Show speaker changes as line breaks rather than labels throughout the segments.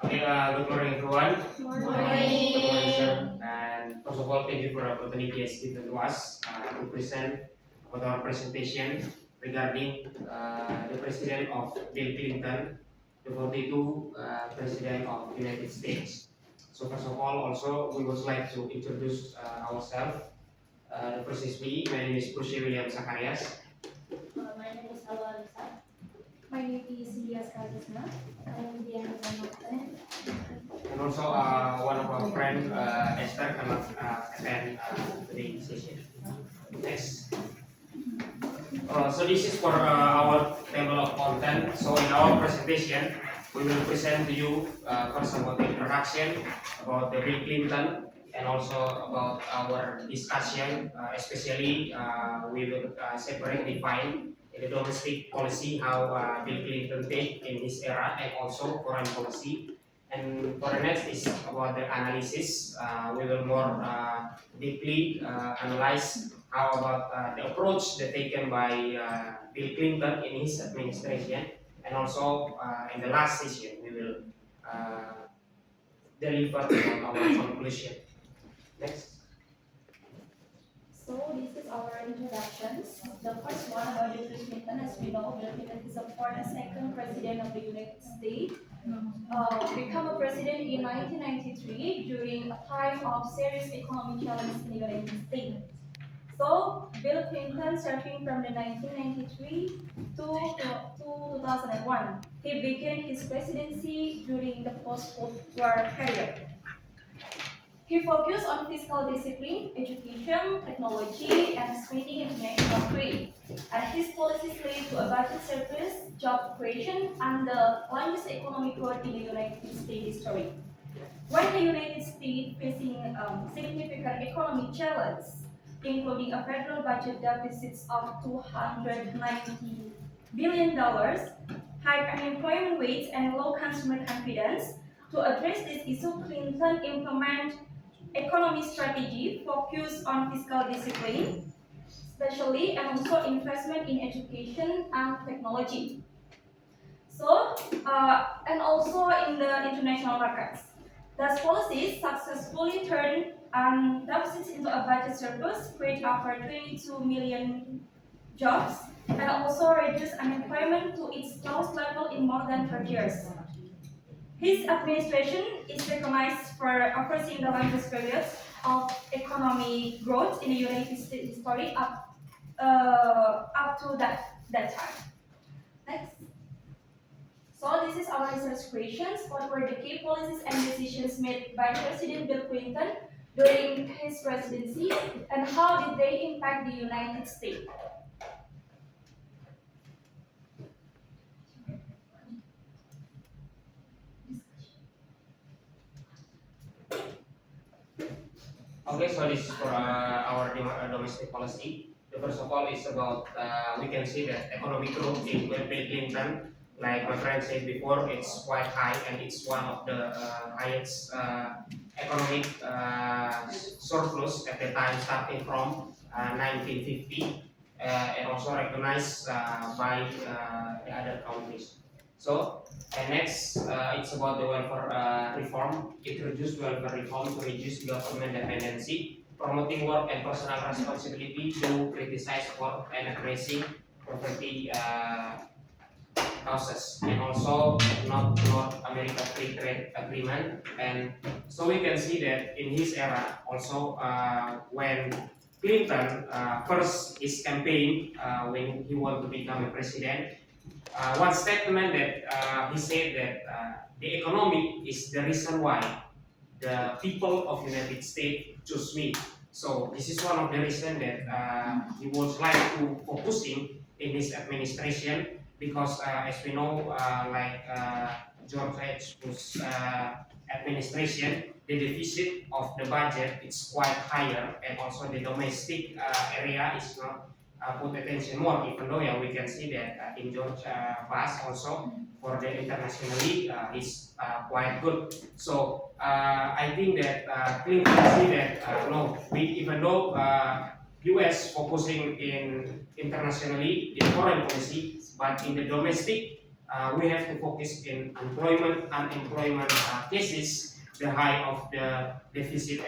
Okay, good morning everyone. Good morning, sir. And first of all, thank you for the opportunity as given to us to present about our presentation regarding the President of Bill Clinton, the 42 President of United States. So first of all, also we would like to introduce ourselves. The first is me. My name is Bruce William Zacharias.
My name is Alwa Alisa.
My name is Dias Kalisna.
I am Diana Zanokten.
And also one of our friends, Esther, cannot attend today's session. Next. So this is for our table of content. So in our presentation, we will present to you first about the introduction, about the Bill Clinton, and also about our discussion. Especially, we will separate define the domestic policy, how Bill Clinton take in his era, and also foreign policy. And for the next is about the analysis. We will more deeply analyze how about the approach that taken by Bill Clinton in his administration, and also in the last session we will deliver our conclusion. Next.
So this is our introductions. The first one about Bill Clinton. As we know, Bill Clinton is the 42nd president of the United States. Become a president in 1993 during a time of serious economic challenge in the United States. So Bill Clinton serving from the 1993 to 2001. He began his presidency during the post-war period. He focused on fiscal discipline, education, technology, and spending international trade. And his policies led to a budget surplus, job creation, and the largest economic growth in the United States history. When the United States facing significant economic challenges, including a federal budget deficit of $290 billion, high unemployment rates, and low consumer confidence, to address this issue, Clinton implemented economic strategy focused on fiscal discipline, especially and also investment in education and technology. So, and also in the international markets. Thus, policies successfully turned deficits into a budget surplus, create over 22 million jobs, and also reduce unemployment to its lowest level in more than 30 years. His administration is recognized for overseeing the longest period of economic growth in the United States history up to that time. Next. So this is our research questions. What were the key policies and decisions made by President Bill Clinton during his presidency, and how did they impact the United States?
Okay, so this is for our domestic policy. The first of all is about we can see that economic growth in Bill Clinton, like my friend said before, it's quite high and it's one of the highest economic surplus at the time, starting from 1950, and also recognized by the other countries. So, and next, it's about the welfare reform. Introduce welfare reform to reduce government dependency, promoting work and personal responsibility, to criticize work and addressing poverty causes, and also North America Free Trade Agreement. And so we can see that in his era, also when Clinton first his campaign when he wanted to become a president, one statement that he said that the economy is the reason why the people of United States choose me. So this is one of the reasons that he was like to focusing in his administration, because as we know, like George H. Bush administration, the deficit of the budget is quite higher, and also the domestic area is not put attention more, even though yeah, we can see that in George Bush also for the internationally is quite good. So I think that Clinton see that no, even though US focusing in internationally in foreign policy, but in the domestic we have to focus in unemployment cases, the high of the deficit,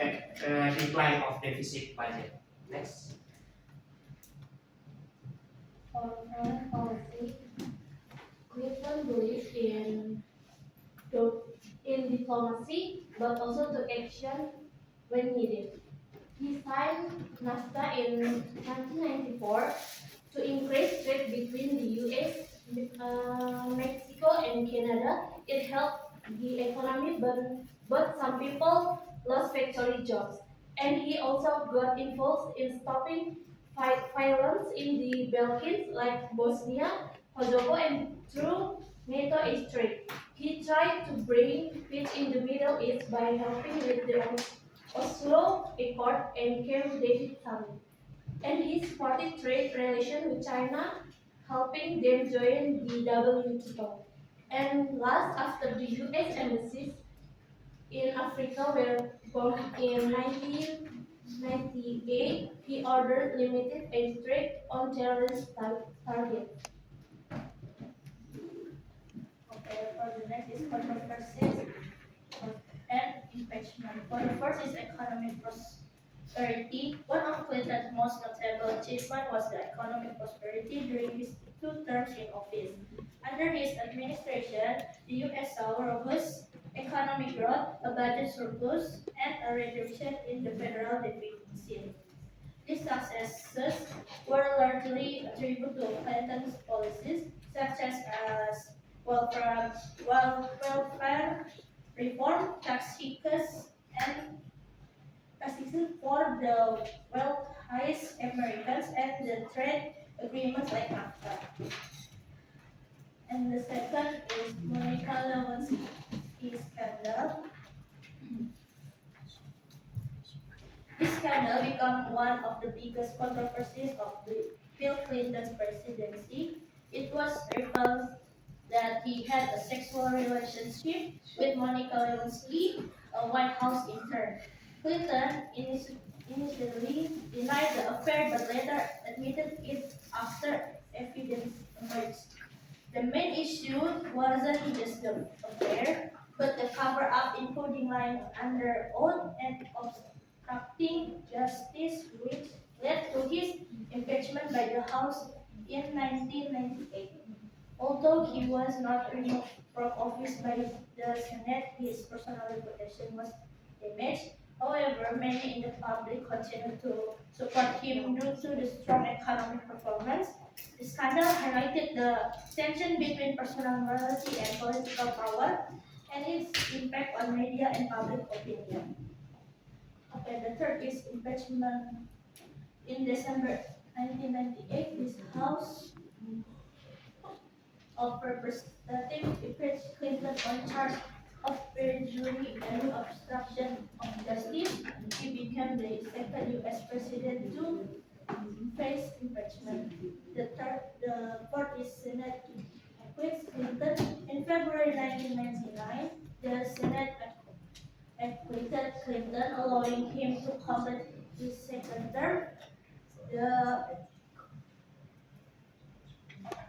decline of deficit budget. Next.
For foreign policy, Clinton believes in diplomacy, but also to action when needed. He signed NAFTA in 1994 to increase trade between the US, Mexico, and Canada. It helped the economy, but some people lost factory jobs. And he also got involved in stopping violence in the Balkans, like Bosnia, Kosovo, and through NATO history. He tried to bring peace in the Middle East by helping with the Oslo Accord and Camp David Summit. And he supported trade relations with China, helping them join the WTO. And last, after the US embassies in Africa were bombed in 1998, he ordered limited aid trade on terrorist targets.
Okay, for the next is controversies and impeachment. For the first is economic prosperity. One of Clinton's most notable achievements was the economic prosperity during his 2 terms in office. Under his administration, the U.S. saw robust economic growth, a budget surplus, and a reduction in the federal deficit. These successes were largely attributed to Clinton's policies, such as welfare reform, tax hikes, and taxes for the wealthiest Americans, and the trade agreements like NAFTA. And the second is Monica Lewinsky scandal. This scandal became one of the biggest controversies of Bill Clinton's presidency. It was revealed that he had a sexual relationship with Monica Lewinsky, a White House intern. Clinton initially denied the affair but later admitted it after evidence emerged. The main issue wasn't just the affair, but the cover-up, including lying under oath and obstructing justice, which led to his impeachment by the House in 1998. Although he was not removed from office by the Senate, his personal reputation was damaged. However, many in the public continued to support him due to the strong economic performance. The scandal highlighted the tension between personal morality and political power and its impact on media and public opinion. Okay, the third is impeachment. In December 1998, this House of Representatives impeached Clinton on charge of perjury and obstruction of justice. He became the second U.S. president to face impeachment. The fourth is Senate acquits Clinton. In February 1999, the Senate acquitted Clinton, allowing him to complete his second term. The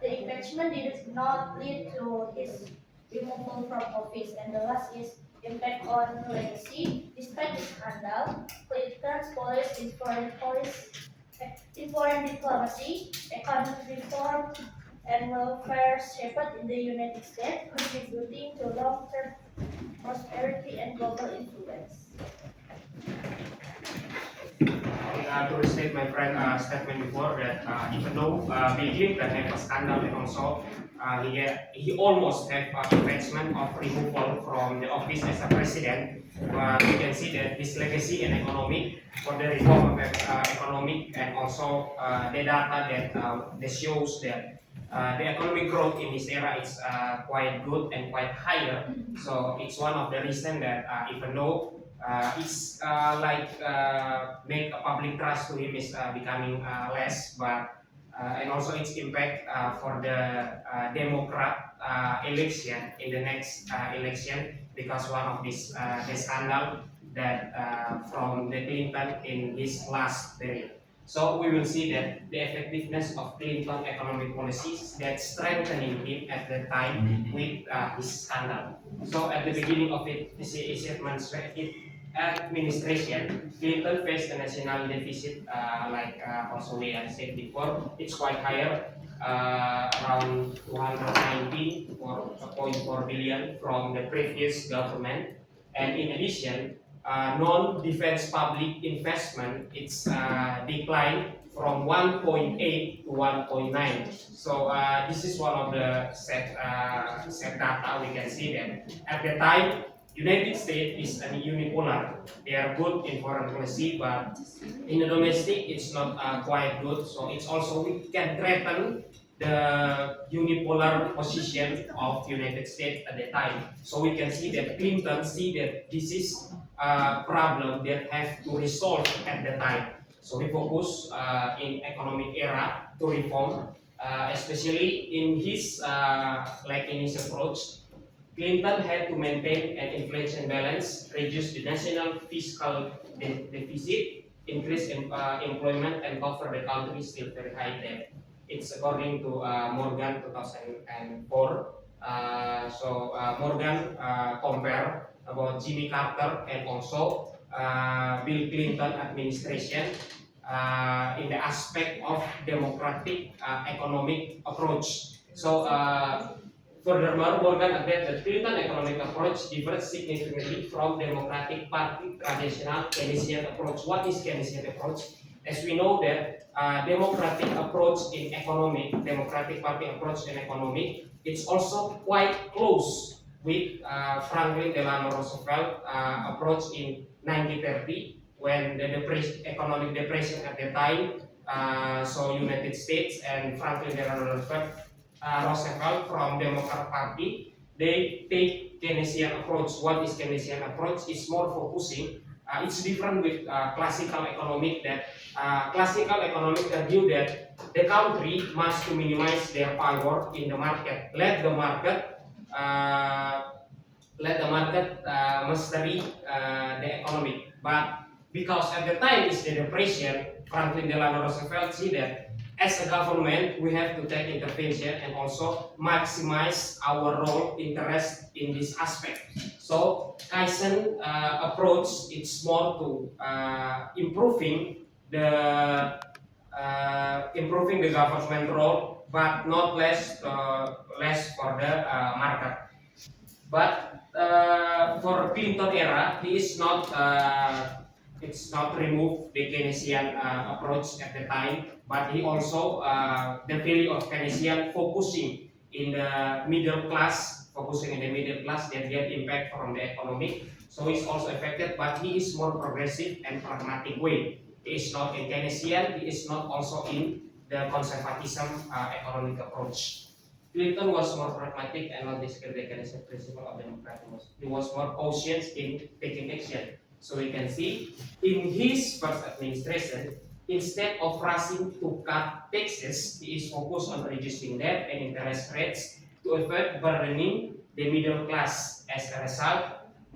The impeachment did not lead to his removal from office, and the last is impact on legacy. Despite the scandal, Clinton's policy in foreign diplomacy, economic reform, and welfare shaped in the United States, contributing to long-term prosperity and global influence.
To restate my friend statement before that even though Bill Clinton have a scandal and also he almost have impeachment of removal from the office as a president, we can see that his legacy in economic for the reform of economic and also the data that shows that the economic growth in this era is quite good and quite higher. So it's one of the reason that even though it's make a public trust to him is becoming less, but and also its impact for the Democrat election in the next election because one of the scandal that from the Clinton in his last period. So we will see that the effectiveness of Clinton economic policies that strengthening him at the time with his scandal. So at the beginning of his administration, Clinton faced a national deficit, also we have said before, it's quite higher, around 219.4 billion from the previous government. And in addition, non-defense public investment, it's declined from 1.8 to 1.9. So this is one of the set data. We can see that at the time, United States is a unipolar. They are good in foreign policy, but in the domestic, it's not quite good. So it's also we can threaten the unipolar position of United States at the time. So we can see that Clinton see that this is a problem that have to resolve at the time. So we focus in economic era to reform, especially in his in his approach. Clinton had to maintain an inflation balance, reduce the national fiscal deficit, increase employment, and cover the country's still very high debt. It's according to Morgan 2004. Morgan compare about Jimmy Carter and also Bill Clinton administration in the aspect of democratic economic approach. So furthermore, Morgan added that Clinton economic approach differs significantly from Democratic Party traditional Keynesian approach. What is Keynesian approach? As we know that Democratic approach in economic, Democratic Party approach in economic, it's also quite close with Franklin Delano Roosevelt approach in 1930 when the economic depression at the time. So United States and Franklin Delano Roosevelt from Democrat Party, they take Keynesian approach. What is Keynesian approach? It's more focusing. It's different with classical economic. That classical economic argue that the country must to minimize their power in the market. Let the market mastery the economic. But because at the time it's the depression, Franklin Delano Roosevelt see that as a government, we have to take intervention and also maximize our role interest in this aspect. So Kaizen approach it's more to improving the government role, but not less for the market. But for Clinton era, he is not. It's not remove the Keynesian approach at the time, but he also the value of Keynesian focusing in the middle class, that get impact from the economic. So he's also affected, but he is more progressive and pragmatic way. He is not in Keynesian. He is not also in the conservatism economic approach. Clinton was more pragmatic and not discard the Keynesian principle of democracy. He was more cautious in taking action. So we can see in his first administration, instead of rushing to cut taxes, he is focused on reducing debt and interest rates to avoid burdening the middle class. As a result,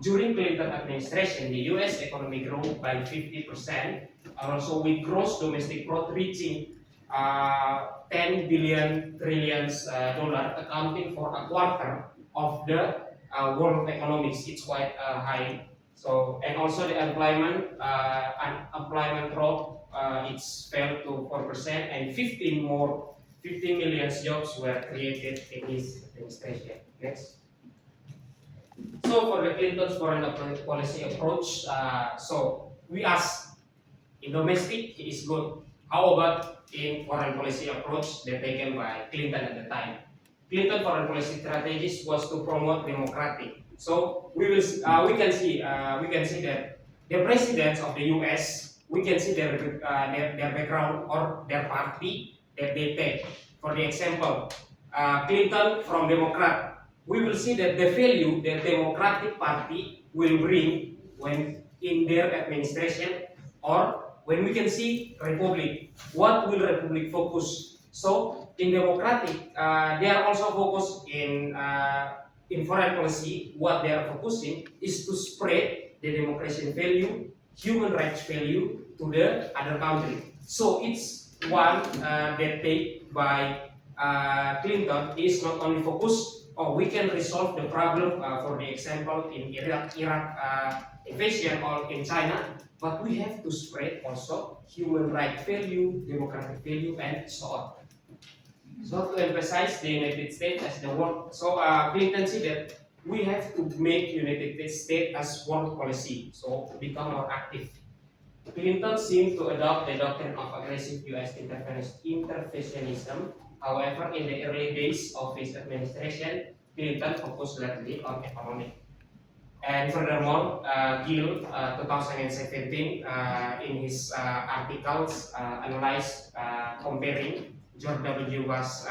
during Clinton administration, the U.S. economy grew by 50%, and also with gross domestic product reaching 10 billion trillions dollar, accounting for a quarter of the world economics. It's quite high. So, and also the employment rate it's fell to 4%, and 15 million jobs were created in his administration. Next. So for the Clinton's foreign policy approach, so we ask in domestic he is good. How about in foreign policy approach that taken by Clinton at the time? Clinton foreign policy strategies was to promote democratic. So we can see that the presidents of the U.S. we can see their background or their party that they take. For the example, Clinton from Democrat, we will see that the value that Democratic Party will bring when in their administration, or when we can see Republic, what will Republic focus? So in Democratic, they are also focused in foreign policy. What they are focusing is to spread the democracy value, human rights value to the other country. So it's one that take by Clinton is not only focused, oh, we can resolve the problem, for the example in Iraq invasion or in China, but we have to spread also human right value, democratic value, and so on. So to emphasize the United States as the world, so Clinton said that we have to make United States as world policy, so to become more active. Clinton seemed to adopt the doctrine of aggressive U.S. interventionism. However, in the early days of his administration, Clinton focused largely on economic. And furthermore, Gill, 2017, in his articles, analyzed comparing George W. Bush's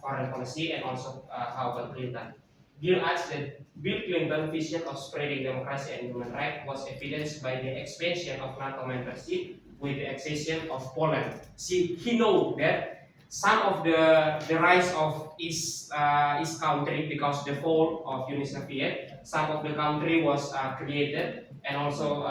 foreign policy and also how about Clinton. Gill adds that Bill Clinton's vision of spreading democracy and human rights was evidenced by the expansion of NATO membership with the accession of Poland. See, he knows that some of the rise of East country because the fall of Union Soviet, some of the country was created, and also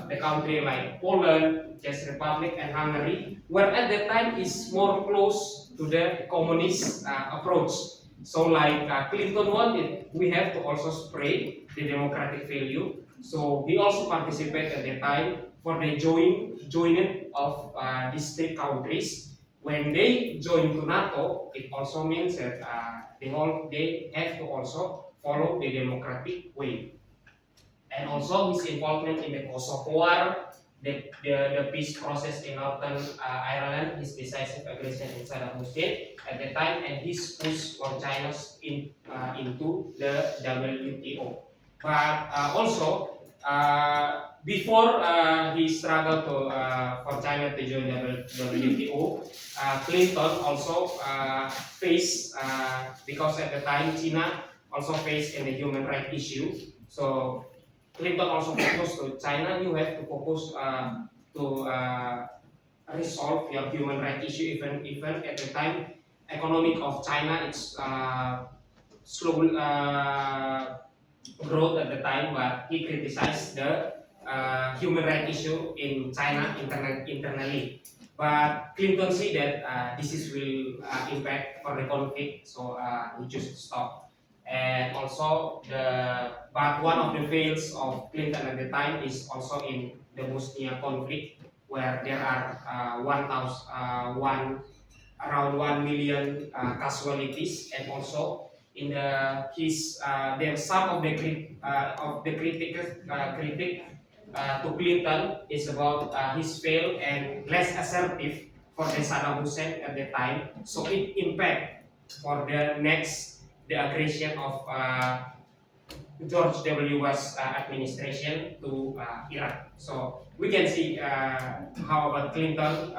the country like Poland, Czech Republic, and Hungary, where at that time is more close to the communist approach. So like Clinton wanted, we have to also spread the democratic value. So he also participated at the time for the joining of these three countries. When they join to NATO, it also means that they have to also follow the democratic way. And also his involvement in the Kosovo War, the peace process in Northern Ireland, his decisive aggression in Saddam Hussein at the time, and his push for China into the WTO. But also, before he struggled for China to join WTO, Clinton also faced, because at the time China also faced in the human rights issue. So Clinton also focused to China. You have to focus to resolve your human rights issue. Even at the time, economic of China it's slow growth at the time, but he criticized the human rights issue in China internally. But Clinton said that this is will impact for the conflict, so he chose to stop. And also but one of the fails of Clinton at the time is also in the Bosnia conflict, where there are around 1 million casualties, and also in there some of the critic to Clinton is about his fail and less assertive for the Saddam Hussein at the time. So it impact for the aggression of George W. Bush administration to Iraq. So we can see how about Clinton,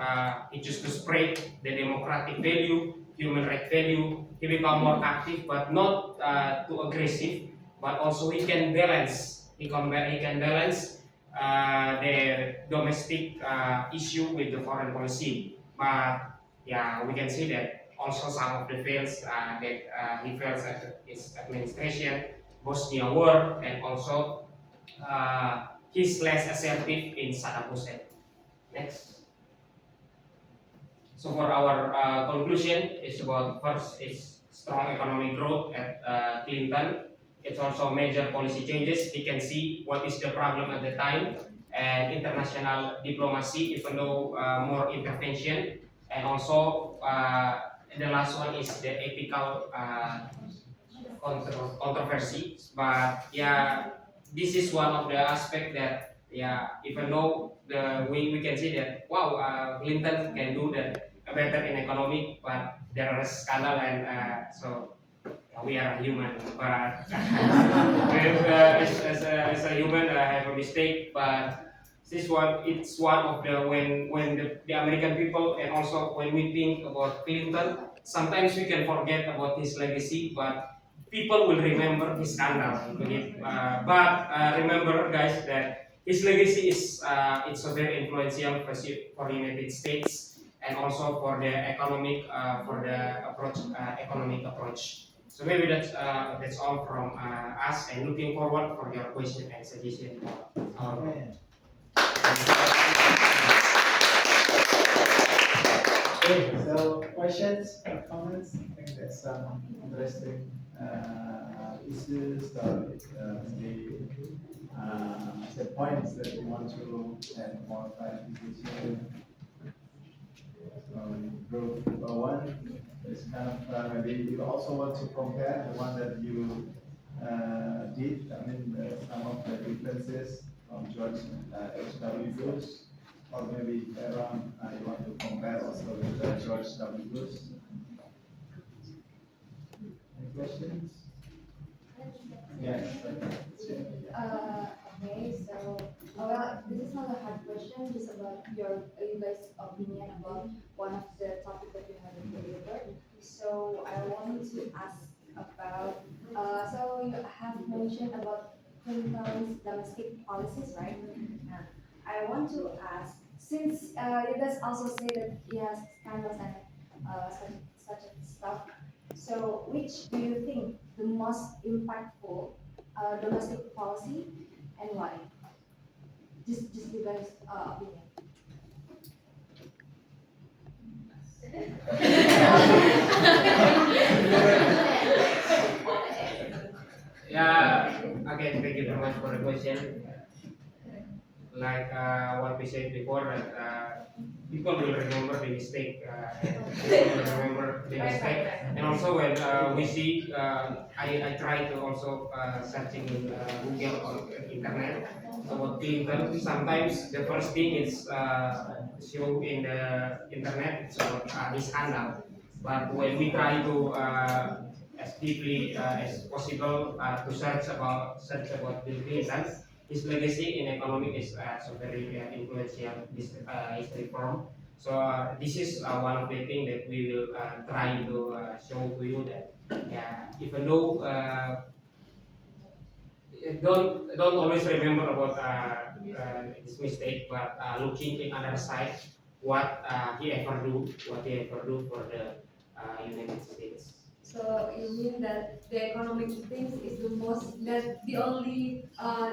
he chose to spread the democratic value, human rights value. He become more active, but not too aggressive. But also he can balance. He can balance the domestic issue with the foreign policy. But yeah, we can see that also some of the fails that he fails at his administration, Bosnia War, and also he's less assertive in Saddam Hussein. Next. So for our conclusion, it's about first is strong economic growth at Clinton. It's also major policy changes. We can see what is the problem at the time, and international diplomacy, even though more intervention, and also the last one is the ethical controversy. But yeah, this is one of the aspect that even though we can see that Clinton can do that better in economic, but there is scandal, and so we are human, but as a human have a mistake. But this one, it's one of the when the American people, and also when we think about Clinton, sometimes we can forget about his legacy, but people will remember his scandal. But remember, guys, that his legacy is it's a very influential for the United States, and also for the economic economic approach. So maybe that's all from us, and looking forward for your question and suggestion.
Okay, so questions, comments? I think that's some interesting issues or the points that you want to have more clarification. Group one is kind of maybe you also want to compare the one that you did. I mean, some of the differences from George H.W. Bush, or maybe around you want to compare also with George W. Bush. Any questions? Yes.
Okay, so well, this is not a hard question, just about you guys' opinion about one of the topic that you have delivered. So I wanted to ask about, so you have mentioned about Clinton's domestic policies, right? I want to ask, since you guys also say that he has scandals and such stuff, so which do you think the most impactful domestic policy and why? Just you guys' opinion.
Yeah, again, thank you very much for the question. Like what we said before, that people will remember the mistake, people will remember the mistake. And also when we see, I try to also searching in Google or internet about Clinton. Sometimes the first thing is show in the internet, it's about his scandal. But when we try to as deeply as possible to search about Bill Clinton, his legacy in economic is so very influential this history form. So this is one of the things that we will try to show to you that even though don't always remember about this mistake, but looking in other side what what he ever do for the United States.
So you mean that the economic things is the only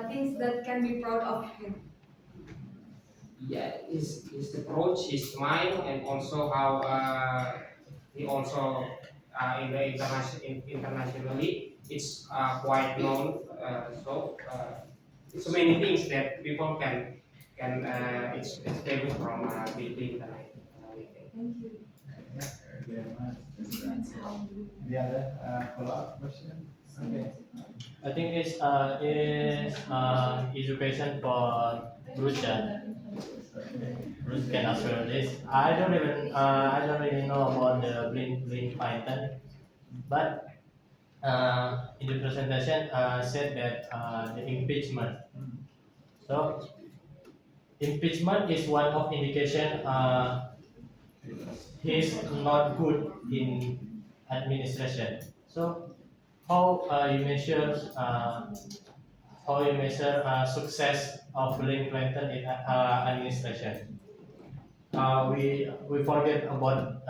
things that can be proud of him?
Yeah, his approach, his mind, and also how he also in the internationally it's quite known. So many things that people can it's famous from Bill Clinton. We think.
Thank you.
Thank you very much. Any other follow-up question? Okay.
I think it's education for Bruce. Bruce can answer this. I don't really know about the Bill Clinton, but in the presentation said that the impeachment. So impeachment is one of indication he's not good in administration. So how you measure success of Bill Clinton in administration? We forget about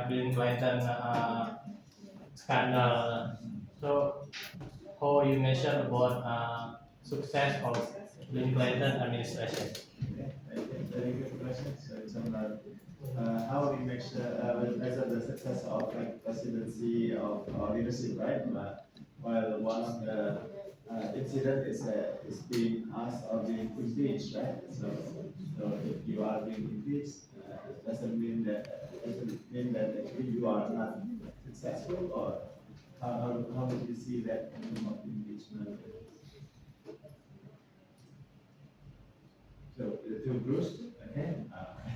Bill Clinton scandal. So how you measure about success of Bill Clinton administration?
Okay, thank you. Very good question. So it's about how we measure the success of like presidency of leadership, right? While one of the incident is being asked or being impeached, right? So if you are being impeached, doesn't mean that actually you are not successful, or how would you see that in terms of impeachment? So to Bruce, okay.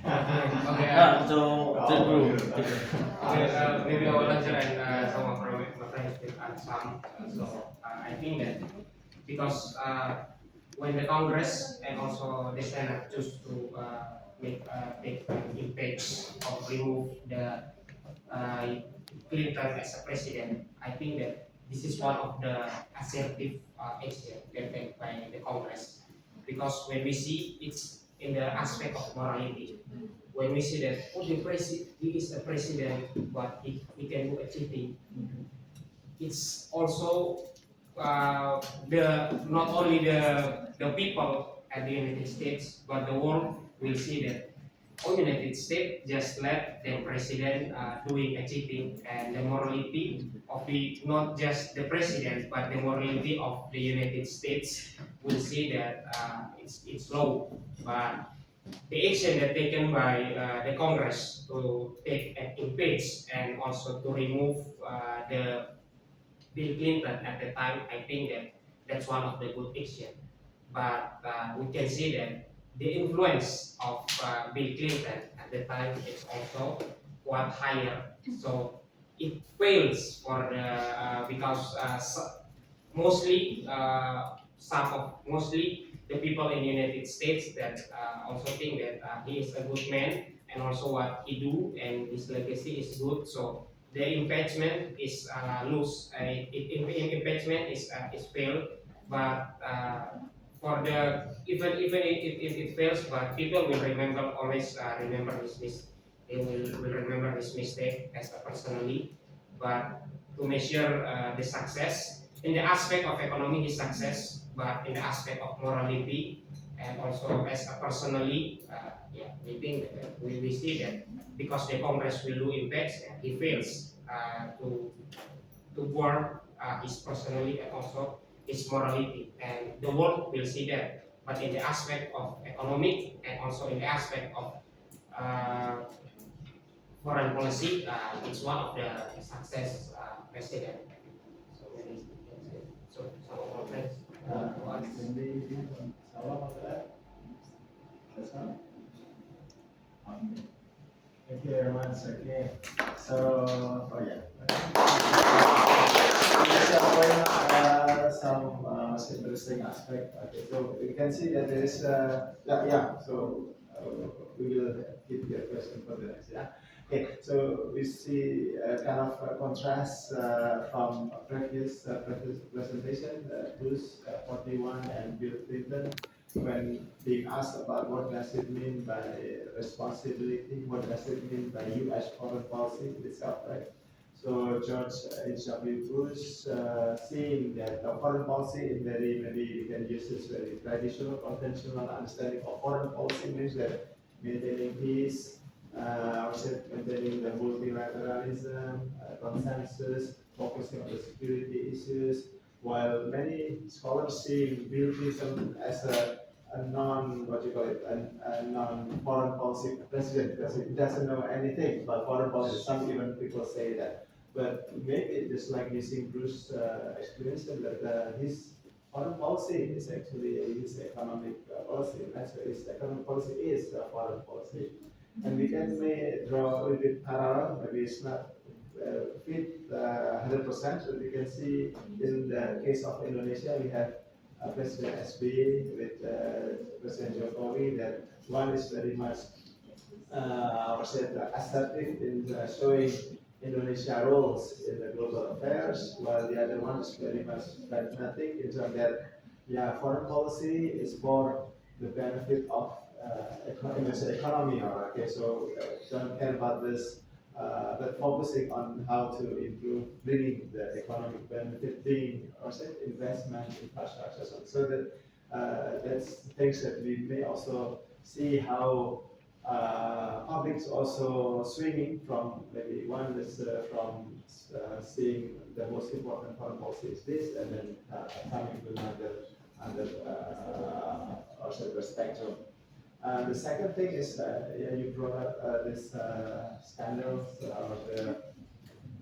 Okay,
The group.
maybe I will answer and some of my friends will add some. I think that because when the Congress and also the Senate choose to take impeach or remove the Clinton as a president, I think that this is one of the assertive action taken by the Congress, because when we see it's in the aspect of morality, when we see that he is a president but he can do a cheating, it's also the not only the people at the United States but the world will see that all United States just let the president doing achieving, and the morality of the not just the president but the morality of the United States will see that it's low, but the action that taken by the Congress to take an impeach and also to remove the Bill Clinton at the time, I think that that's one of the good action. But we can see that the influence of Bill Clinton at the time is also quite higher. So it fails for the because mostly mostly the people in the United States that also think that he is a good man and also what he do and his legacy is good. So the impeachment is loose. Impeachment is failed, but for the even if it fails, but people will remember always remember they will remember his mistake as a personally, but to measure the success in the aspect of economy his success, but in the aspect of morality and also as a personally, yeah, we think that we see that because the Congress will do impacts and he fails to work his personally and also his morality, and the world will see that. But in the aspect of economic and also in the aspect of uh, foreign policy, it's one of the success president. So maybe that's it. So some of our friends wants.
Maybe Salah want to add? That's fine. Okay. Thank you very much. Okay. So, oh yeah. Just point out some interesting aspect. Okay, so you can see that there is yeah. So we will keep your question for the next. Yeah. Okay. So we see a kind of a contrast from a previous presentation. Bush 41 and Bill Clinton, when being asked about what does it mean by responsibility, what does it mean by U.S. foreign policy itself, right? So George H.W. Bush, seeing that the foreign policy in very, maybe we can use this very traditional, conventional understanding of foreign policy means that maintaining peace, also maintaining the multilateralism, consensus, focusing on the security issues, while many scholars see Bill Clinton as a non, what you call it, a non-foreign policy president because he doesn't know anything about foreign policy. Some even people say that. But maybe just like using Bruce's explanation that his foreign policy is actually his economic policy. Right? So his economic policy is the foreign policy. And we can may draw a little bit parallel, maybe it's not fit 100%, but we can see in the case of Indonesia, we have President SBY with President Jokowi, that one is very much assertive in showing Indonesia roles in the global affairs, while the other one is very much pragmatic in terms that, yeah, foreign policy is for the benefit of Indonesian economy. Or, okay, so don't care about this, but focusing on how to improve, bringing the economic benefit, bringing also investment, infrastructure, so that that's things that we may also see how publics also swinging from maybe one is from seeing the most important foreign policy is this, and then coming to another also the spectrum. The second thing is yeah, you brought up this scandals or the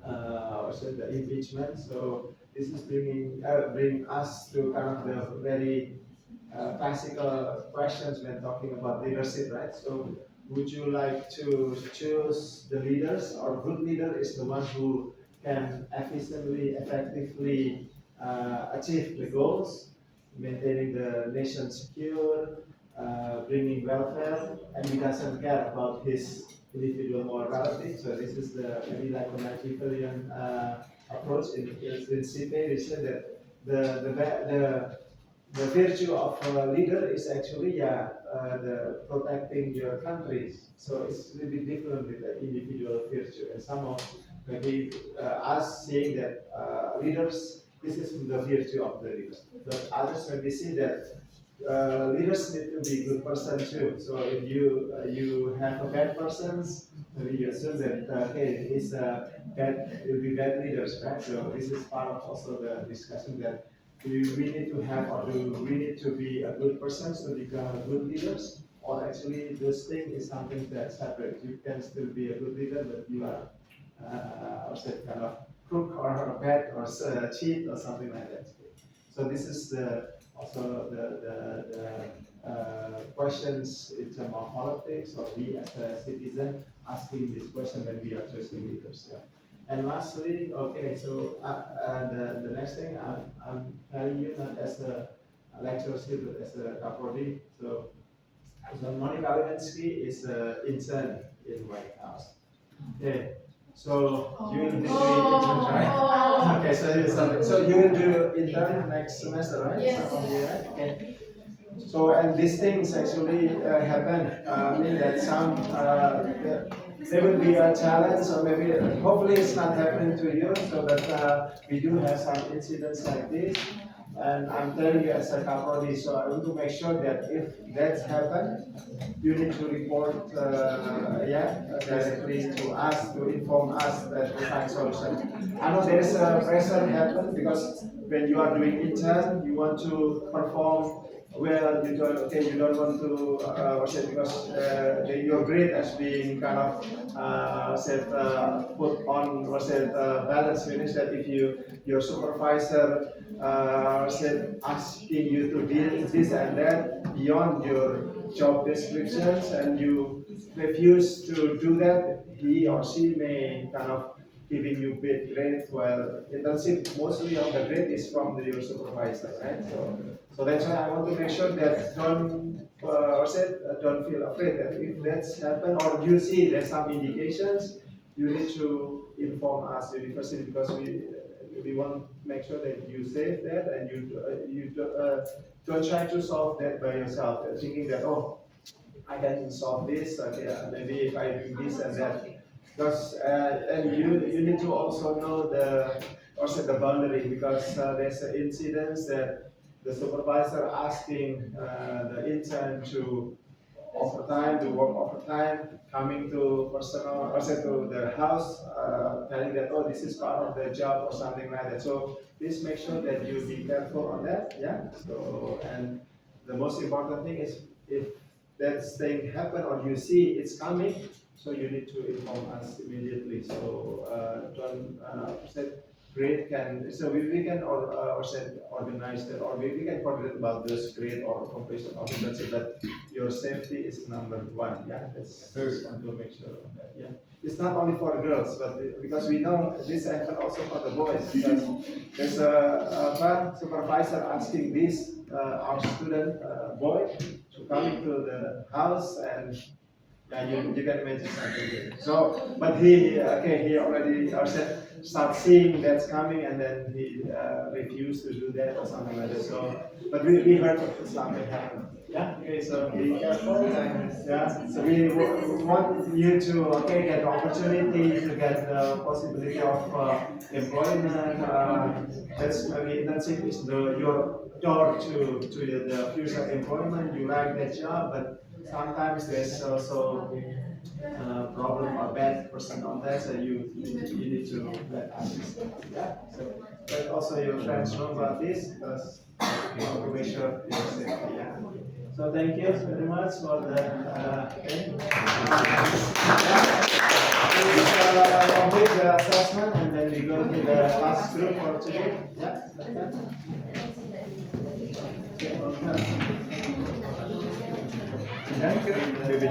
also the impeachment. So this is bringing us to kind of the very classical questions when talking about leadership, right? So would you like to choose the leaders, or good leader is the one who can efficiently, effectively achieve the goals, maintaining the nation secure, bringing welfare, and he doesn't care about his individual morality. So this is the maybe like a Machiavellian approach in Principe. They said that the virtue of a leader is actually the protecting your country. So it's a little bit different with the individual virtue. And some of maybe us seeing that leaders, this is the virtue of the leaders. But others maybe see that leaders need to be good person too. So if you have a bad persons, maybe you assume that okay, he's bad, will be bad leaders, right? So this is part of also the discussion that we need to have, or do we need to be a good person to become a good leaders, or actually this thing is something that's separate. You can still be a good leader, but you are or say kind of crook or bad or cheat or something like that. So this is the also the questions in terms of politics, or we as a citizen asking this question when we are choosing leaders. Yeah. And lastly, okay, so the next thing I'm telling you, not as a lecturer here, but as a Kaprodi. So Monica Lewinsky is an intern in White House. Okay. So you will be doing intern, right? Okay, so you will do intern next semester, right?
Yes.
Right? Okay. So and these things actually happen. I mean that some there will be a challenge, or maybe hopefully it's not happening to you. So that we do have some incidents like this. And I'm telling you as a Kaprodi, so I want to make sure that if that happens, you need to report, directly to us, to inform us that we find solution. I know there is a pressure happen because when you are doing intern, you want to perform well. You don't want to, because your grade as being kind of put on balance. Means that if your supervisor asking you to deal this and that beyond your job descriptions, and you refuse to do that, he or she may kind of giving you bad grades. Well, internship mostly of the grade is from your supervisor, right? So that's why I want to make sure that don't feel afraid that if that's happened, or you see there's some indications, you need to inform us, university, because we want to make sure that you save that, and don't try to solve that by yourself, thinking that, oh, I can solve this, okay, maybe if I do this and that. Because and you need to also know the boundary, because there's incidents that the supervisor asking the intern to work overtime, coming to personal or say to the house, telling that, oh, this is part of the job or something like that. So please make sure that you be careful on that. Yeah. So and the most important thing is if that thing happen or you see it's coming, so you need to inform us immediately. So don't say grade can, so we can or say organize that, or we can forget about this grade or completion of internship, but your safety is number one. Yeah, that's first want to make sure of that. Yeah, it's not only for girls, but because we know this happen also for the boys, because there's a supervisor asking this our student boy to come into the house, and yeah, you can imagine something good. So, but he already said start seeing that's coming, and then he refused to do that or something like that. So, but we heard of something happen. Yeah. Okay. So be careful. And, yeah. So we want you to get the opportunity to get the possibility of employment. That's maybe internship is your door to the future employment. You like that job, but sometimes there's also problem or bad person on that, so you need to let us know. Yeah. So let also your friends know about this, because you want to make sure you're safe. Yeah. So thank you very much for the thing. Please complete the assessment, and then we go to the last group for today. Yeah. Thank you, BBJ.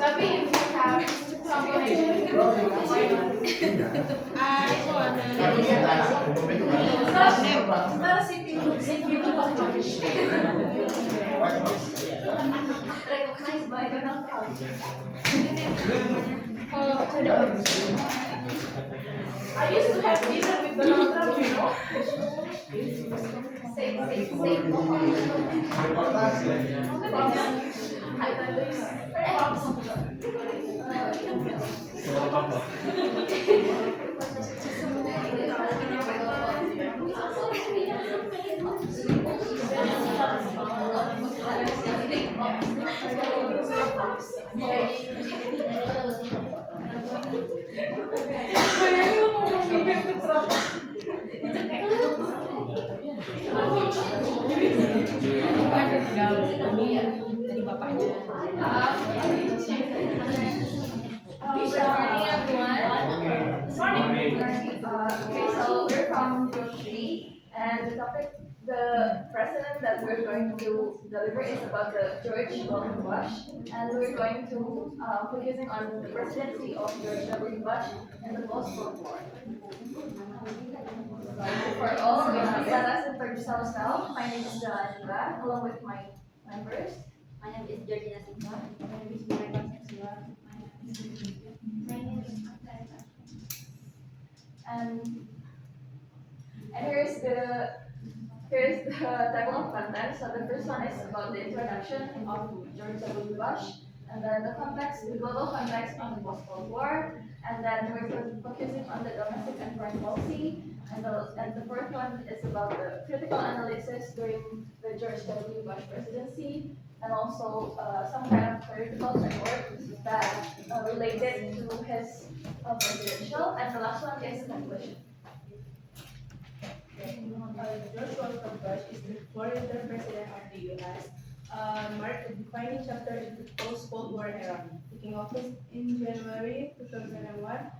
Tapi if you have
recognized by Donald Trump. I used to have dinner with Donald Trump, you know. Say. Good morning, everyone. Good morning. Okay, so we're from Group 3, and the president that we're going to deliver is about the George W. Bush, and we're going to focusing on the presidency of George W. Bush and the post-World War. For all, let us introduce ourselves. My name is Joanna, along with my members.
My name is Georgina Silva. My name is Mary Concepcion. My name is
And here's the table of contents. So the first one is about the introduction of George W. Bush, and then the global context on the post-World War, and then we're focusing on the domestic and foreign policy, and the fourth one is about the critical analysis during the George W. Bush presidency, and also some kind of theoretical framework that related to his presidential, and the last one is conclusion.
George W. Bush is the 43rd president of the U.S., marked a defining chapter in the post-Cold War era. Taking office in January 2001,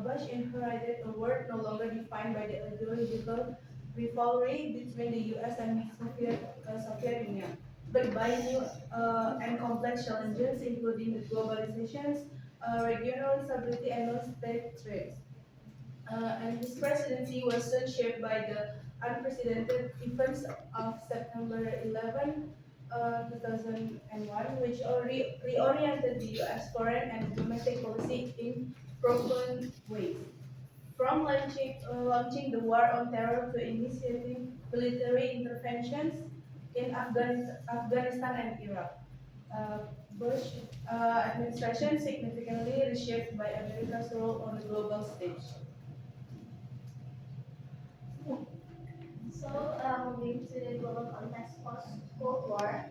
Bush inherited a world no longer defined by the ideological rivalry between the U.S. and Soviet Union, but by new and complex challenges, including the globalizations, regional instability, and non-state threats. And his presidency was soon shaped by the unprecedented events of September 11, 2001, which reoriented the U.S. foreign and domestic policy in profound ways. From launching the war on terror to initiating military interventions in Afghanistan and Iraq. Uh, Bush administration significantly reshaped by America's role on the global stage.
So, moving to the global context post-Cold War,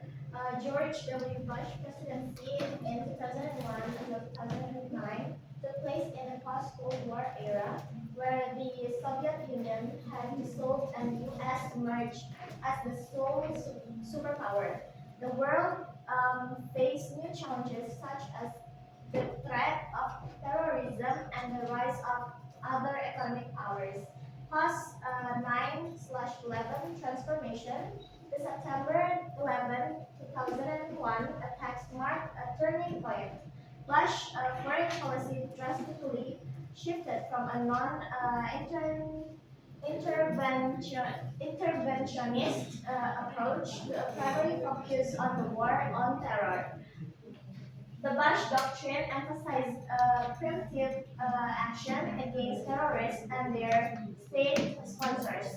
George W. Bush presidency in 2001 until 2009 took place in a post-Cold War era where the Soviet Union had dissolved and the U.S. emerged as the sole superpower. The world faced new challenges such as the threat of terrorism and the rise of other economic powers. Post 9/11 transformation, the September 11, 2001 attacks marked a turning point. Bush foreign policy drastically shifted from a interventionist approach to a primary focus on the war on terror. The Bush Doctrine emphasized preemptive action against terrorists and their state sponsors,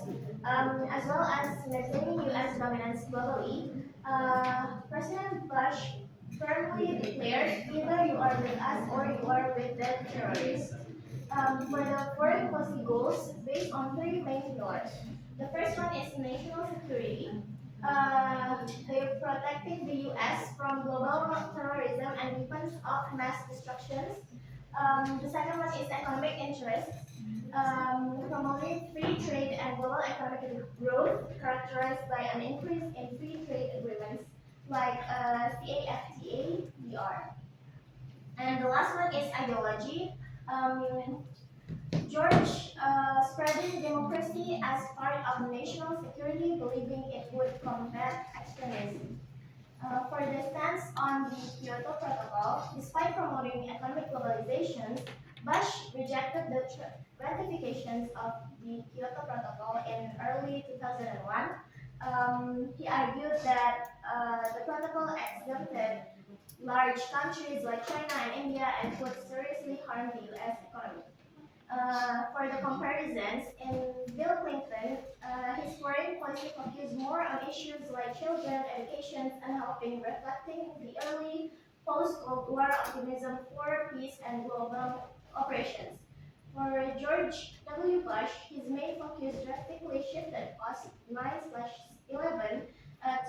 as well as maintaining U.S. dominance globally. President Bush firmly declared, either you are with us or you are with the terrorists. For the foreign policy goals, based on three main pillars. The first one is national security. They protected the U.S. from global terrorism and weapons of mass destructions. The second one is economic interests, promoting free trade and global economic growth characterized by an increase in free trade agreements like CAFTA, DR. And the last one is ideology. George spreading democracy as part of national security, believing it would combat extremism. For the stance on the Kyoto Protocol, despite promoting economic globalization, Bush rejected the ratifications of the Kyoto Protocol in early 2001,
He argued that the protocol exempted large countries like China and India and could seriously harm the U.S. economy. For the comparisons, in Bill Clinton, his foreign policy focused more on issues like children, education, and helping, reflecting the early post-Cold War optimism for peace and global operations. For George W. Bush, his main focus drastically shifted post 9/11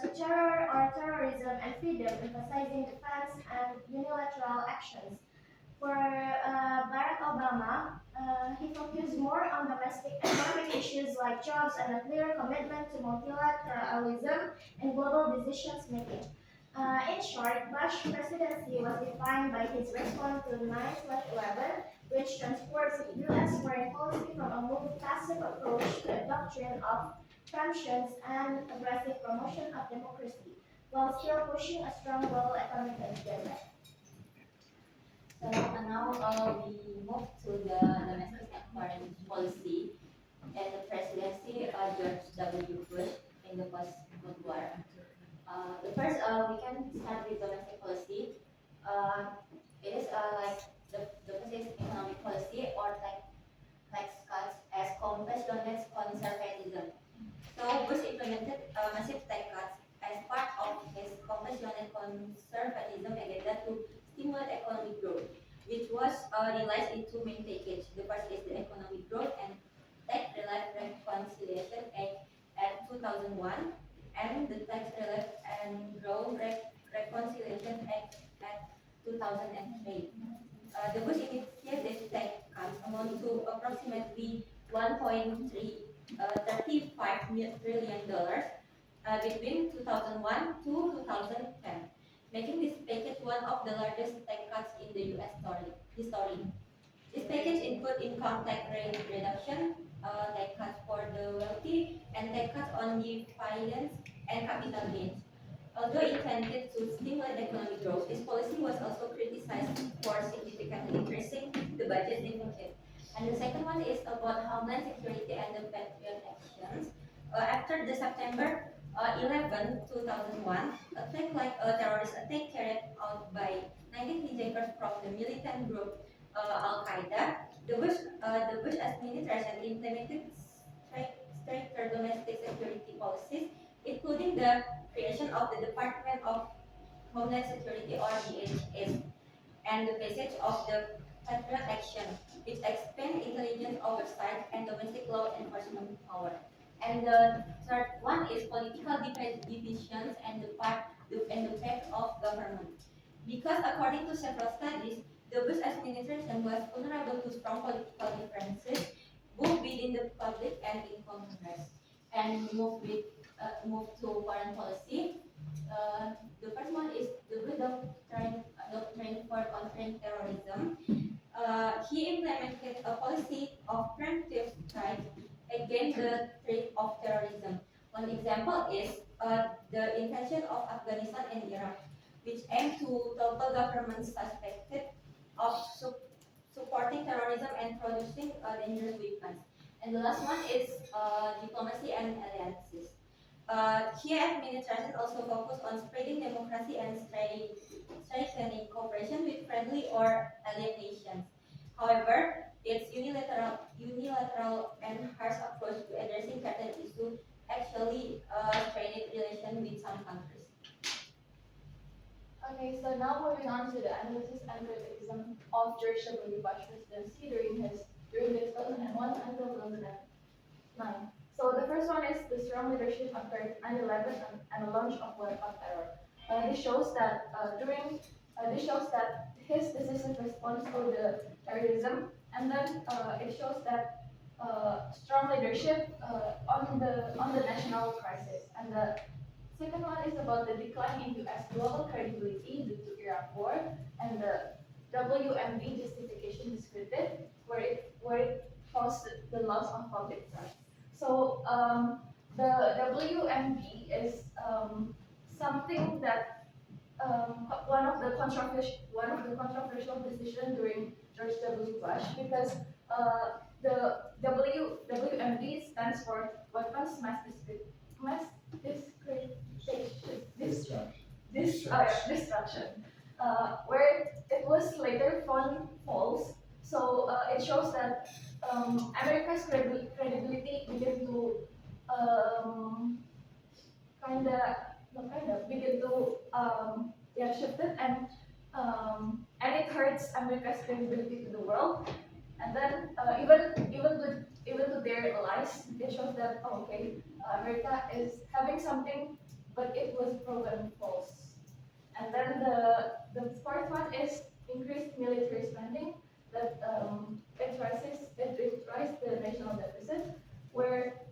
to terror or terrorism and freedom, emphasizing defense and unilateral actions. For Barack Obama, he focused more on domestic economic issues like jobs and a clear commitment to multilateralism and global decisions making. In short, Bush presidency was defined by his response to 9/11, which transforms U.S. foreign policy from a more passive approach to a doctrine of sanctions and aggressive promotion of democracy, while still pushing a strong global economic agenda.
So now we move to the domestic and foreign policy and the presidency of George W. Bush in the post-Cold War. The first, we can start with domestic policy. It is like the first is economic policy or tax cuts as compassionate conservatism. So Bush implemented massive tax cuts as part of his compassionate conservatism agenda to stimulate economic growth, which was realized in two main packages. The first is the Economic Growth and Tax Relief Reconciliation Act at 2001, and the Tax Relief and Growth Reconciliation Act at 2003. The Bush initiated tax cuts amount to approximately 1.35 trillion dollars between 2001 to 2010, making this package one of the largest tax cuts in the U.S. history. This package includes income tax rate reduction, tax cuts for the wealthy, and tax cuts on dividends and capital gains. Although intended to stimulate economic growth, this policy was also criticized for significantly increasing the budget deficit. And the second one is about Homeland Security and the Patriot actions. After the September 11, 2001, attack like a terrorist attack carried out by 19 hijackers from the militant group Al Qaeda, the Bush administration implemented stricter domestic security policies, including the creation of the Department of Homeland Security or DHS, and the passage of the Patriot Action, which expand intelligence oversight and domestic law enforcement power. And the third one is political divisions and the path of government. Because according to several studies, the Bush administration was vulnerable to strong political differences, both within the public and in Congress. And move to foreign policy. The first one is the Bush doctrine for countering terrorism. He implemented a policy of preemptive strikes against the threat of terrorism. One example is the invasion of Afghanistan and Iraq, which aimed to topple governments suspected of supporting terrorism and producing dangerous weapons. And the last one is diplomacy and alliances. Here, administration also focus on spreading democracy and strengthening cooperation with friendly or alien nations. However, its unilateral and harsh approach to addressing certain issues actually strained relation with some countries.
Okay, so now moving on to the analysis and criticism of George W. Bush presidency during the 2001 until 2009. So the first one is the strong leadership after 9/11 and the launch of war on terror. This shows that his decisive response to the terrorism, and then it shows that strong leadership on the national crisis. And the second one is about the decline in U.S. global credibility due to Iraq War, and the WMD justification disputed, where it caused the loss of public trust. So the WMD is something that one of the controversial decisions during George W. Bush, because the WMD stands for Weapons Destruction, where it was later found false. So it shows that America's credibility began to begin to yeah, shifted, and it hurts America's credibility to the world. And then even to their allies, it shows that okay, America is having something, but it was proven false. And then the fourth one is increased military spending that it raises the national deficit, where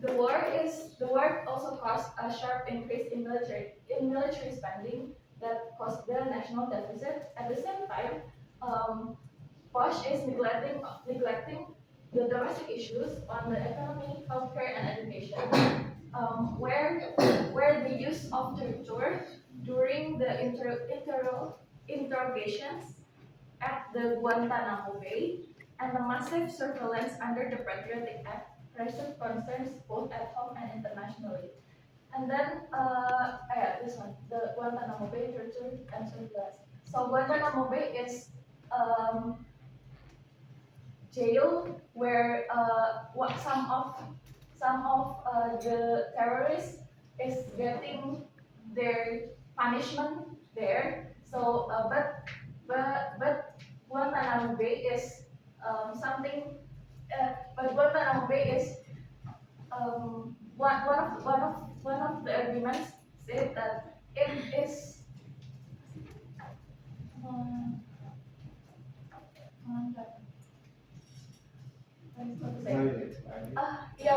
the war also caused a sharp increase in military spending that caused the national deficit. At the same time, Bush is neglecting the domestic issues on the economy, healthcare, and education, where the use of torture during the interrogations at the Guantanamo Bay and the massive surveillance under the Patriotic Act raised concerns both at home and internationally. And then, this one, the Guantanamo Bay torture and surveillance. So Guantanamo Bay is jail where what some of the terrorists is getting their punishment there. So, but Guantanamo Bay is something. But Guantanamo Bay is one of the arguments said that it is.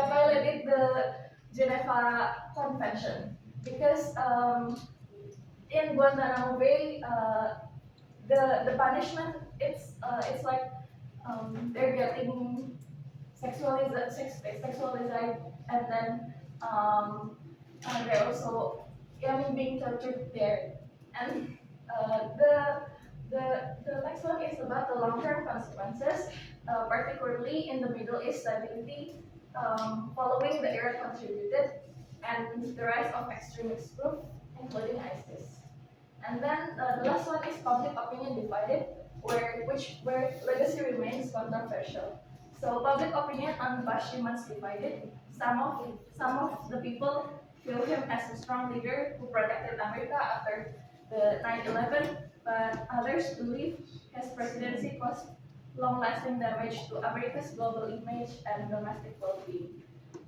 Violated the Geneva Convention because in Guantanamo Bay, the punishment it's like they're getting sexualized, and then they're also being tortured there. And the next one is about the long-term consequences, particularly in the Middle East stability following the Iraq contributed and the rise of extremist groups, including ISIS. And then the last one is public opinion divided, where legacy remains controversial. So public opinion on Bush remains divided. Some of the people feel him as a strong leader who protected America after the 9/11, but others believe his presidency caused long-lasting damage to America's global image and domestic well-being.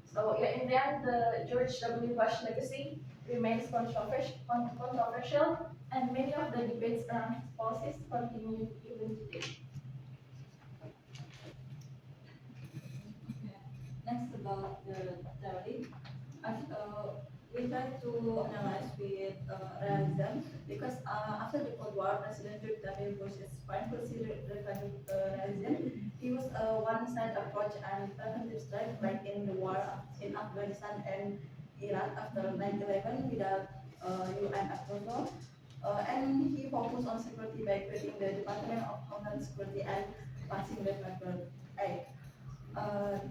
So in the end, the George W. Bush legacy remains controversial, and many of the debates around his policies continue even today.
Next about the theory. We try to analyze with realism because after the Cold War, President George W. Bush's foreign policy realism. He was a one-side approach and preventive strike like in the war in Afghanistan and Iraq after 9/11 without UN approval. And he focused on security by creating the Department of Homeland Security and passing the Patriot Act.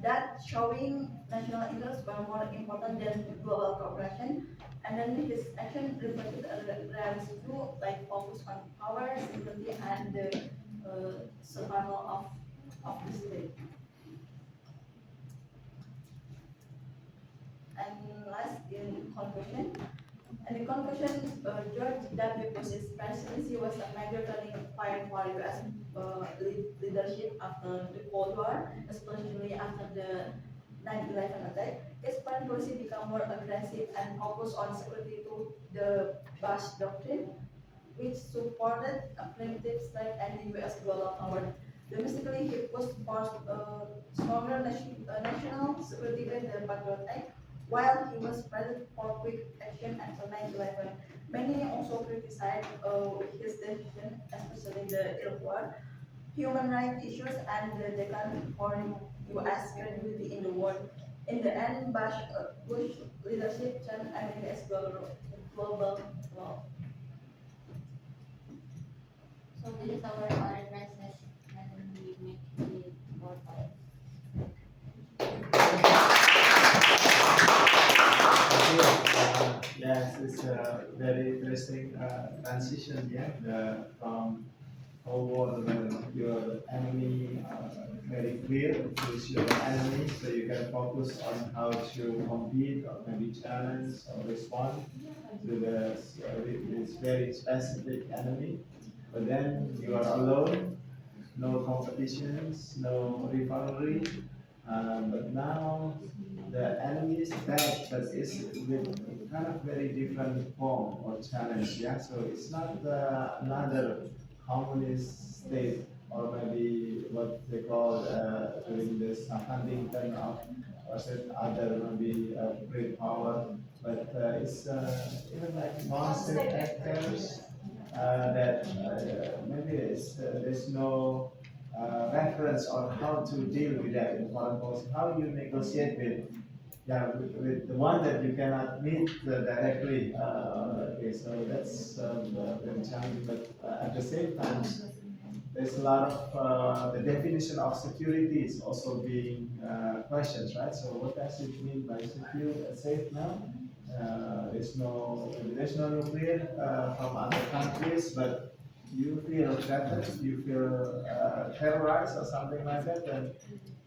That showing national interests were more important than global cooperation, and then his action reflected a realist view like focus on power, security, and the survival of the state. And last, in conclusion, George W. Bush's presidency was a major turning point for U.S. Leadership after the Cold War, especially after the 9/11 attack. His foreign policy became more aggressive and focused on security to the Bush Doctrine, which supported a preemptive strike and the U.S. global power. Domestically, he pushed for stronger national security by the Patriot Act, while he was praised for quick action after 9/11. Many also criticized his decision, especially the Iraq War, human rights issues, and the decline for U.S. credibility in the world. In the end, Bush leadership turned America's global law.
So this is our references and we make it more fun.
Yes, it's a very interesting transition, yeah, from Cold War when your enemy very clear who's your enemy, so you can focus on how to compete or maybe challenge or respond to this very specific enemy. But then you are alone, no competitions, no rivalry. But now the enemy is back, but it's with kind of very different form or challenge. Yeah, so it's not another communist state or maybe what they call during this Huntington or certain other maybe great power, but it's even like non-state actors that maybe there's no reference on how to deal with that in foreign policy. How you negotiate with, yeah, with the one that you cannot meet directly. Okay, so that's very challenging. But at the same time, there's a lot of the definition of security is also being questioned, right? So what does it mean by secure, safe now? There's no nuclear from other countries, but you feel threatened, you feel terrorized or something like that, then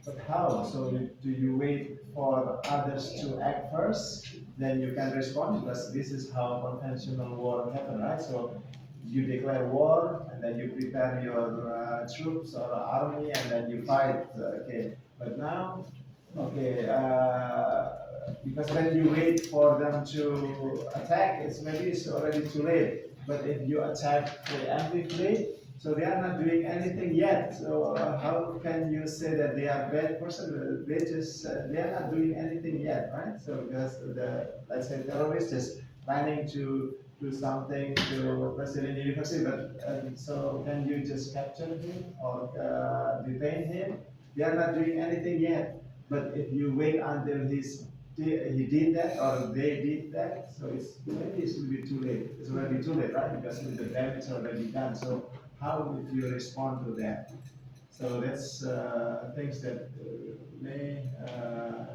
but how? So do you wait for others to act first, then you can respond? Because this is how conventional war happen, right? So you declare war, and then you prepare your troops or army, and then you fight. Okay, but now, okay, because when you wait for them to attack, it's already too late. But if you attack preemptively, so they are not doing anything yet. So how can you say that they are bad person? They are not doing anything yet, right? So because let's say terrorists just planning to do something to President University, but so can you just capture him or detain him? They are not doing anything yet. But if you wait until he did that or they did that, so maybe it will be too late. It's already too late, right? Because the damage already done. So how would you respond to that? So that's things that may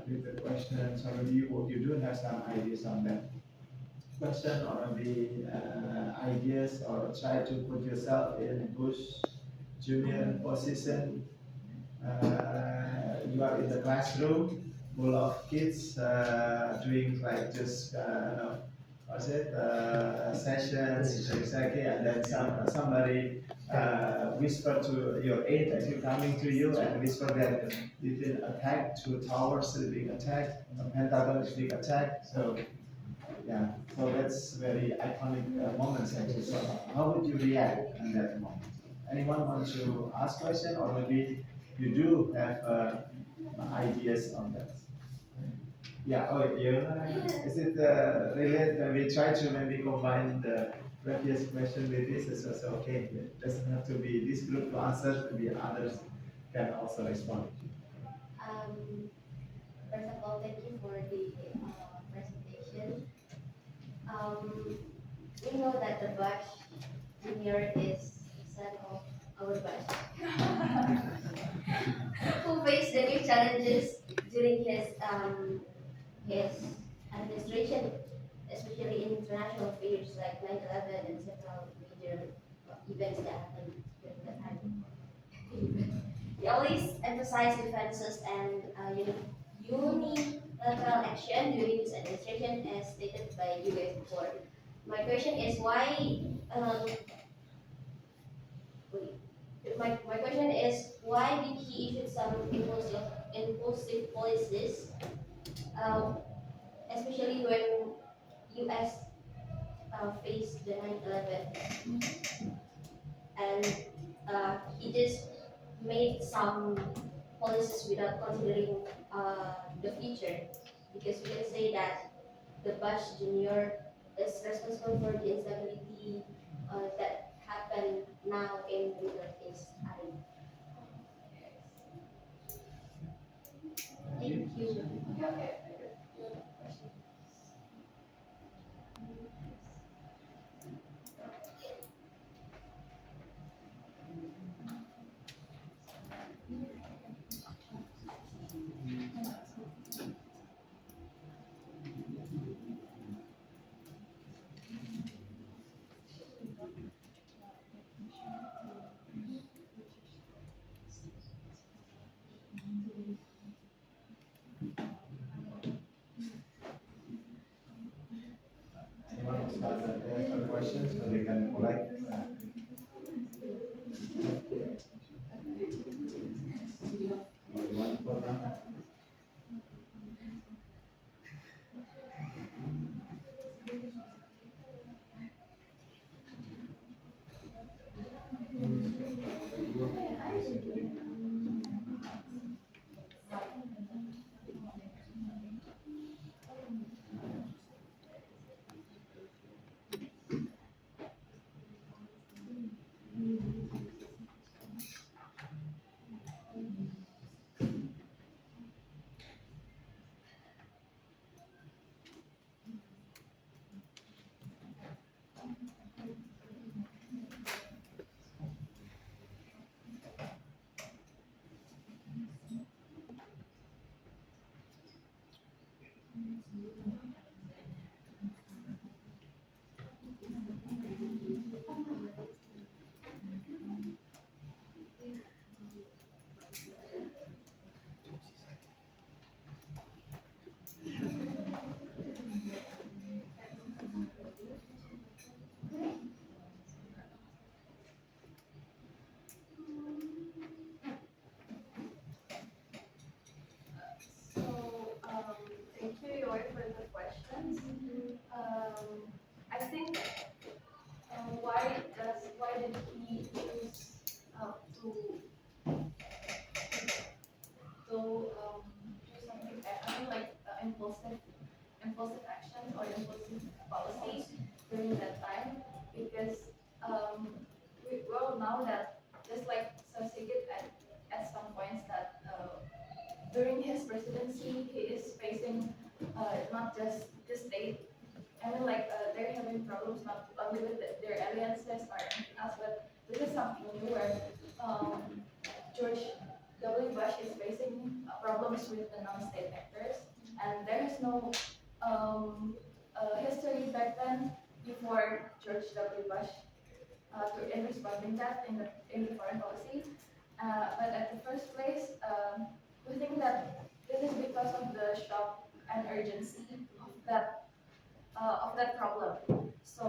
lead the question. So maybe you do have some ideas on that question, or maybe ideas, or try to put yourself in Bush Junior position. You are in the classroom full of kids doing like just what's it sessions exactly, and then somebody whisper to your aide that you're coming to you and whisper that you've been attacked, two towers are being attacked, a Pentagon is being attacked. So yeah, so that's very iconic moments actually. So how would you react in that moment? Anyone want to ask question, or maybe you do have ideas on that? Yeah, oh, yeah. Is it related? We try to maybe combine the previous question with this. So okay, it doesn't have to be this group to answer, maybe others can also respond.
Um, First of all, thank you for the presentation. We know that the Bush Junior is son of our Bush, who faced the new challenges during his administration, especially in international affairs like 9/11 and several major events that happened during that time. He always emphasized defenses and unilateral action during his administration, as stated by you guys before. My question is my question is why did he issue some impulsive policies, especially when U.S. Faced the 9/11, and he just made some policies without considering the future, because we can say that the Bush Junior is responsible for the instability that happened now in the Middle East area. Thank you.
start the questions, so they can collect. One for now.
So, thank you, Yoy, for the questions. I think, why did he choose to do something? I mean, like impulsive actions or impulsive policies during that time, because we well know that just like Sir Sigit at some points that during his presidency he is facing not just the state. I mean, like they're having problems not only with their alliances or anything else, but this is something new where um, George W. Bush is facing problems with the non-state actors, and there is no history back then before George W. Bush in responding that in the foreign policy. But at the first place, we think that this is because of the shock and urgency of that problem. So